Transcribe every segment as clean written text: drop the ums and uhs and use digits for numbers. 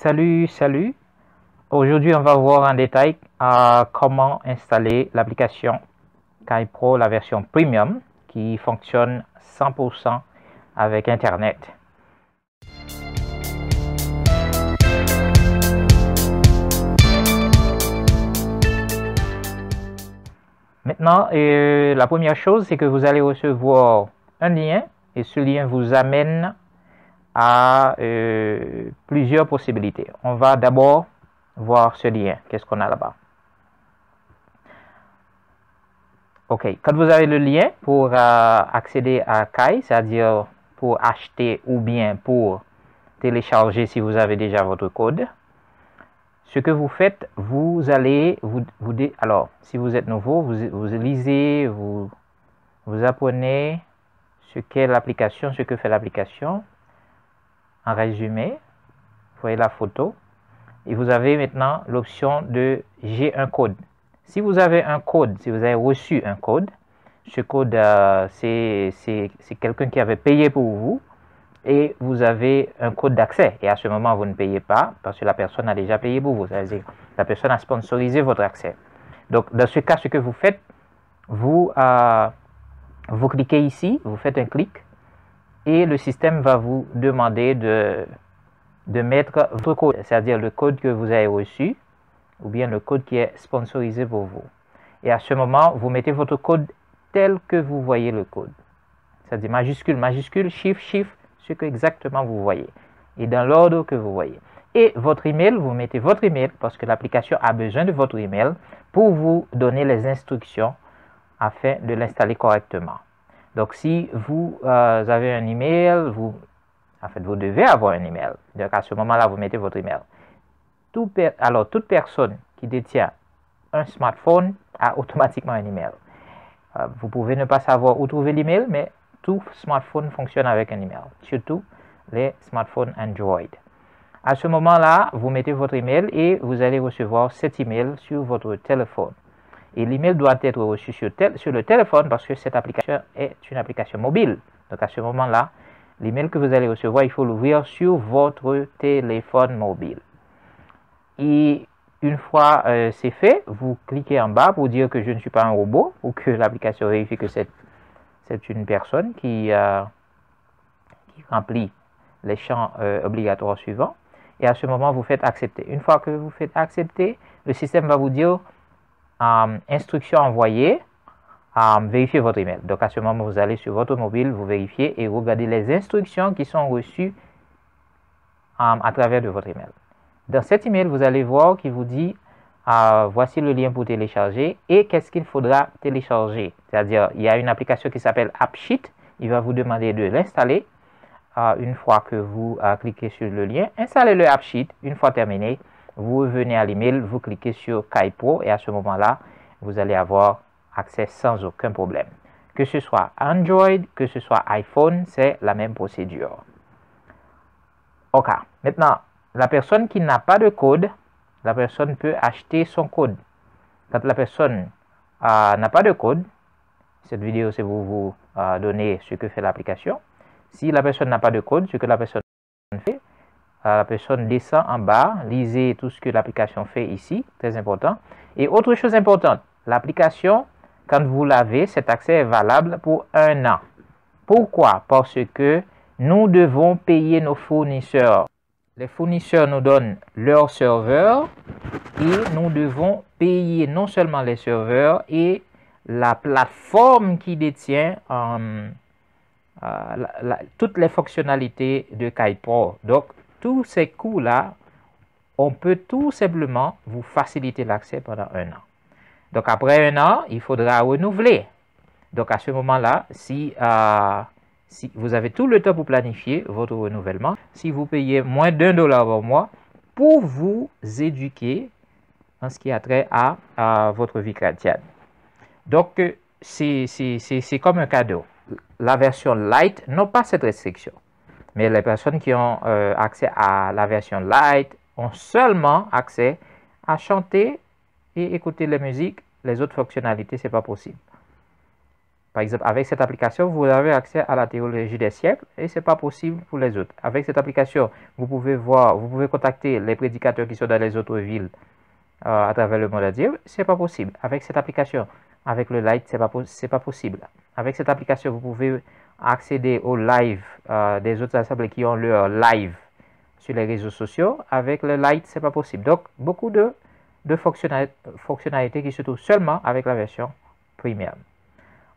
Salut. Aujourd'hui, on va voir en détail comment installer l'application KaiPro, la version Premium, qui fonctionne 100% avec Internet. Maintenant, la première chose, c'est que vous allez recevoir un lien et ce lien vous amène à plusieurs possibilités. On va d'abord voir ce lien. Qu'est-ce qu'on a là-bas? Ok, quand vous avez le lien pour accéder à Kai, c'est-à-dire pour acheter ou bien pour télécharger si vous avez déjà votre code, ce que vous faites, vous allez alors si vous êtes nouveau, vous lisez, vous apprenez ce qu'est l'application, ce que fait l'application. En résumé, vous voyez la photo et vous avez maintenant l'option de j'ai un code. Si vous avez un code, si vous avez reçu un code, ce code c'est quelqu'un qui avait payé pour vous et vous avez un code d'accès et à ce moment vous ne payez pas parce que la personne a déjà payé pour vous, c'est-à-dire la personne a sponsorisé votre accès. Donc dans ce cas, ce que vous faites, vous cliquez ici, vous faites un clic et le système va vous demander de mettre votre code, c'est-à-dire le code que vous avez reçu ou bien le code qui est sponsorisé pour vous. Et à ce moment, vous mettez votre code tel que vous voyez le code. C'est-à-dire majuscule, chiffre, ce que exactement vous voyez. Et dans l'ordre que vous voyez. Et votre email, vous mettez votre email parce que l'application a besoin de votre email pour vous donner les instructions afin de l'installer correctement. Donc si vous avez un email, vous devez avoir un email. Donc à ce moment-là, vous mettez votre email. Alors, toute personne qui détient un smartphone a automatiquement un email. Vous pouvez ne pas savoir où trouver l'email, mais tout smartphone fonctionne avec un email, surtout les smartphones Android. À ce moment-là, vous mettez votre email et vous allez recevoir cet email sur votre téléphone. Et l'email doit être reçu sur le téléphone parce que cette application est une application mobile. Donc à ce moment-là, l'email que vous allez recevoir, il faut l'ouvrir sur votre téléphone mobile. Et une fois c'est fait, vous cliquez en bas pour dire que je ne suis pas un robot ou que l'application vérifie que c'est une personne qui remplit les champs obligatoires suivants. Et à ce moment, vous faites accepter. Une fois que vous faites accepter, le système va vous dire instruction envoyée, vérifiez votre email. Donc à ce moment, vous allez sur votre mobile, vous vérifiez et regardez les instructions qui sont reçues à travers de votre email. Dans cet email, vous allez voir qu'il vous dit voici le lien pour télécharger et qu'est-ce qu'il faudra télécharger. C'est-à-dire, il y a une application qui s'appelle AppSheet. Il va vous demander de l'installer. Une fois que vous cliquez sur le lien, installez le AppSheet. Une fois terminé, vous revenez à l'email, vous cliquez sur KaiPro et à ce moment-là, vous allez avoir accès sans aucun problème. Que ce soit Android, que ce soit iPhone, c'est la même procédure. Ok, maintenant, la personne qui n'a pas de code, la personne peut acheter son code. Quand la personne n'a pas de code, cette vidéo c'est pour vous donner ce que fait l'application. Si la personne n'a pas de code, ce que la personne fait, la personne descend en bas, lisez tout ce que l'application fait ici, très important. Et autre chose importante, l'application, quand vous l'avez, cet accès est valable pour 1 an. Pourquoi? Parce que nous devons payer nos fournisseurs. Les fournisseurs nous donnent leurs serveurs et nous devons payer non seulement les serveurs et la plateforme qui détient toutes les fonctionnalités de KaiPro. Donc, tous ces coûts-là, on peut tout simplement vous faciliter l'accès pendant 1 an. Donc, après 1 an, il faudra renouveler. Donc, à ce moment-là, si vous avez tout le temps pour planifier votre renouvellement, si vous payez moins d'$1 par mois pour vous éduquer en ce qui a trait à votre vie chrétienne. Donc, c'est comme un cadeau. La version Lite n'a pas cette restriction. Mais les personnes qui ont accès à la version Lite ont seulement accès à chanter et écouter la musique. Les autres fonctionnalités, ce n'est pas possible. Par exemple, avec cette application, vous avez accès à la théologie des siècles et ce n'est pas possible pour les autres. Avec cette application, vous pouvez contacter les prédicateurs qui sont dans les autres villes à travers le monde entier. Ce n'est pas possible. Avec cette application, avec le Light, ce n'est pas possible. Avec cette application, vous pouvez accéder au live des autres assemblées qui ont leur live sur les réseaux sociaux. Avec le Light, ce n'est pas possible. Donc, beaucoup de fonctionnalités qui se trouvent seulement avec la version Premium.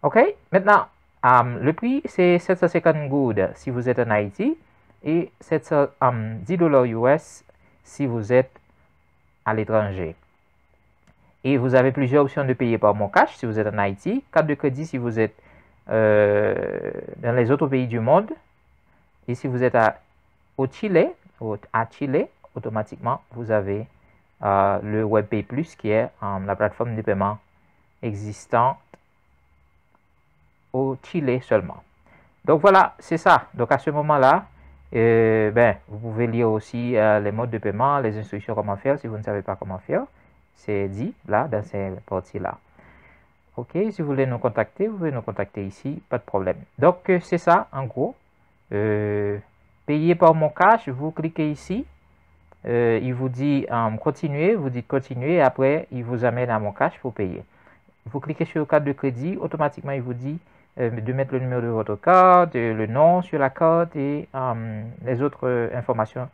OK? Maintenant, le prix, c'est 750 good si vous êtes en Haïti et 10 $ US si vous êtes à l'étranger. Et vous avez plusieurs options de payer par mon cash si vous êtes en Haïti, carte de crédit si vous êtes dans les autres pays du monde. Et si vous êtes à Chile, automatiquement, vous avez le WebPay Plus qui est la plateforme de paiement existante au Chili seulement. Donc voilà, c'est ça. Donc à ce moment-là, vous pouvez lire aussi les modes de paiement, les instructions comment faire si vous ne savez pas comment faire. C'est dit là, dans ces parties-là. OK, si vous voulez nous contacter, vous pouvez nous contacter ici, pas de problème. Donc c'est ça, en gros. Payer par mon cash, vous cliquez ici. Il vous dit continuer, vous dites continuer, et après, il vous amène à mon cash pour payer. Vous cliquez sur carte de crédit, automatiquement, il vous dit de mettre le numéro de votre carte, le nom sur la carte et les autres informations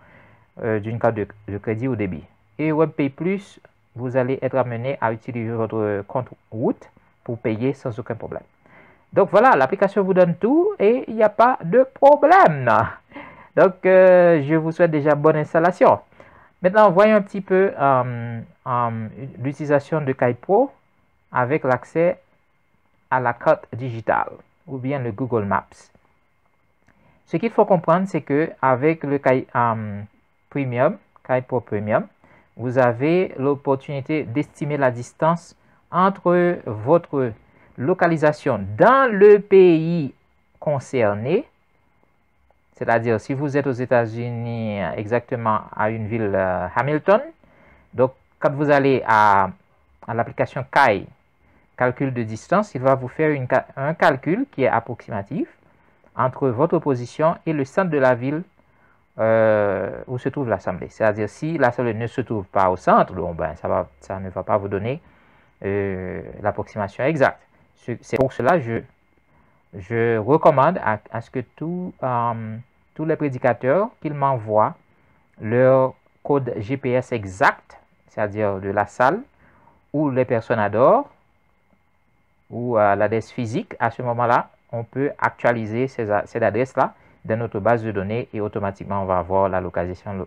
d'une carte de crédit ou débit. Et WebPay Plus, vous allez être amené à utiliser votre compte route pour payer sans aucun problème. Donc voilà, l'application vous donne tout et il n'y a pas de problème. Donc je vous souhaite déjà bonne installation. Maintenant, voyons un petit peu l'utilisation de Kai Pro avec l'accès à la carte digitale ou bien le Google Maps. Ce qu'il faut comprendre, c'est que avec le Kai Pro Premium, vous avez l'opportunité d'estimer la distance entre votre localisation dans le pays concerné. C'est-à-dire, si vous êtes aux États-Unis, exactement à une ville Hamilton, donc quand vous allez à l'application Kai, calcul de distance, il va vous faire un calcul qui est approximatif entre votre position et le centre de la ville où se trouve l'assemblée. C'est-à-dire, si l'assemblée ne se trouve pas au centre, bon, ça ne va pas vous donner l'approximation exacte. C'est pour cela que je recommande à ce que tous les prédicateurs qu'ils m'envoient leur code GPS exact, c'est-à-dire de la salle où les personnes adorent, ou l'adresse physique. À ce moment-là, on peut actualiser cette adresse-là dans notre base de données et automatiquement, on va avoir la localisation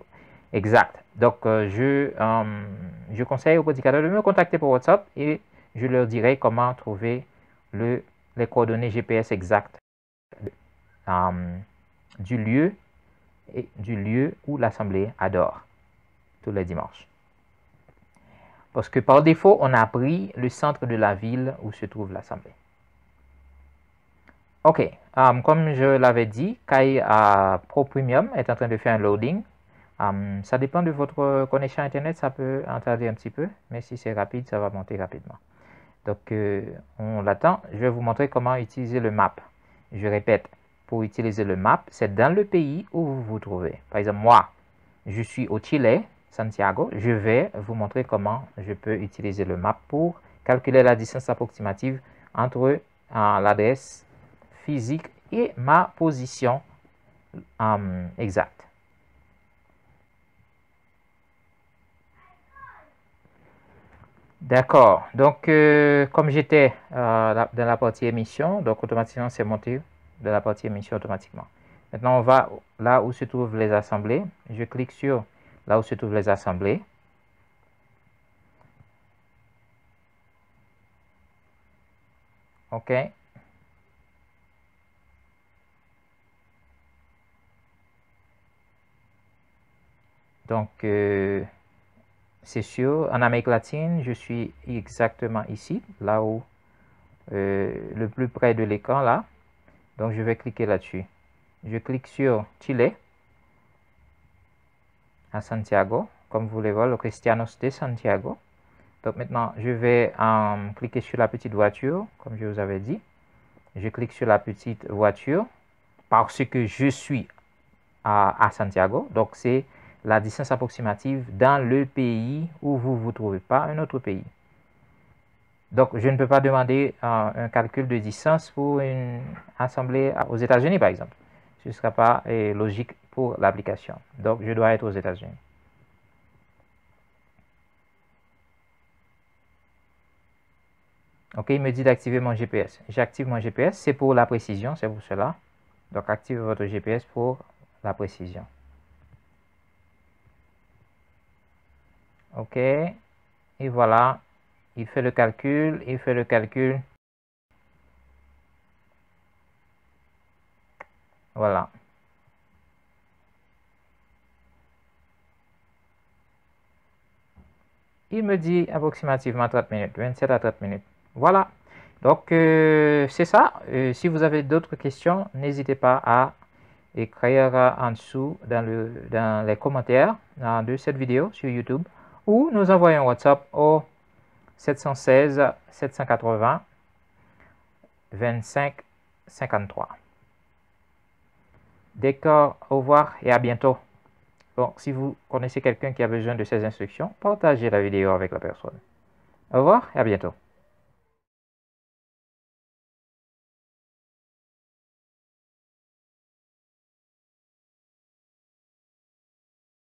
exacte. Donc, je conseille aux prédicateurs de me contacter pour WhatsApp et je leur dirai comment trouver les coordonnées GPS exactes du lieu où l'assemblée adore tous les dimanches. Parce que par défaut, on a pris le centre de la ville où se trouve l'assemblée. OK. Comme je l'avais dit, Kai Pro Premium est en train de faire un loading. Ça dépend de votre connexion Internet, ça peut tarder un petit peu, mais si c'est rapide, ça va monter rapidement. Donc, on l'attend. Je vais vous montrer comment utiliser le map. Je répète, pour utiliser le map, c'est dans le pays où vous vous trouvez. Par exemple, moi, je suis au Chili, Santiago. Je vais vous montrer comment je peux utiliser le map pour calculer la distance approximative entre l'adresse physique et ma position exacte. D'accord. Donc, comme j'étais dans la partie émission, donc automatiquement, c'est monté dans la partie émission automatiquement. Maintenant, on va là où se trouvent les assemblées. Je clique sur là où se trouvent les assemblées. OK. Donc, c'est sûr, en Amérique latine, je suis exactement ici, là où, le plus près de l'écran, là. Donc, je vais cliquer là-dessus. Je clique sur Chile, à Santiago, comme vous voulez voir, le Cristianos de Santiago. Donc, maintenant, je vais cliquer sur la petite voiture, comme je vous avais dit. Je clique sur la petite voiture parce que je suis à Santiago. Donc, c'est la distance approximative dans le pays où vous vous trouvez, pas un autre pays. Donc, je ne peux pas demander un calcul de distance pour une assemblée aux États-Unis, par exemple. Ce ne sera pas logique pour l'application. Donc, je dois être aux États-Unis. OK, il me dit d'activer mon GPS. J'active mon GPS, c'est pour la précision, c'est pour cela. Donc, activez votre GPS pour la précision. OK, et voilà. Il fait le calcul, il fait le calcul. Voilà. Il me dit approximativement 30 minutes, 27 à 30 minutes. Voilà. Donc, c'est ça. Si vous avez d'autres questions, n'hésitez pas à écrire en dessous dans les commentaires de cette vidéo sur YouTube ou nous envoyer un WhatsApp au 716 780 25 53. D'accord, au revoir et à bientôt. Bon, si vous connaissez quelqu'un qui a besoin de ces instructions, partagez la vidéo avec la personne. Au revoir et à bientôt.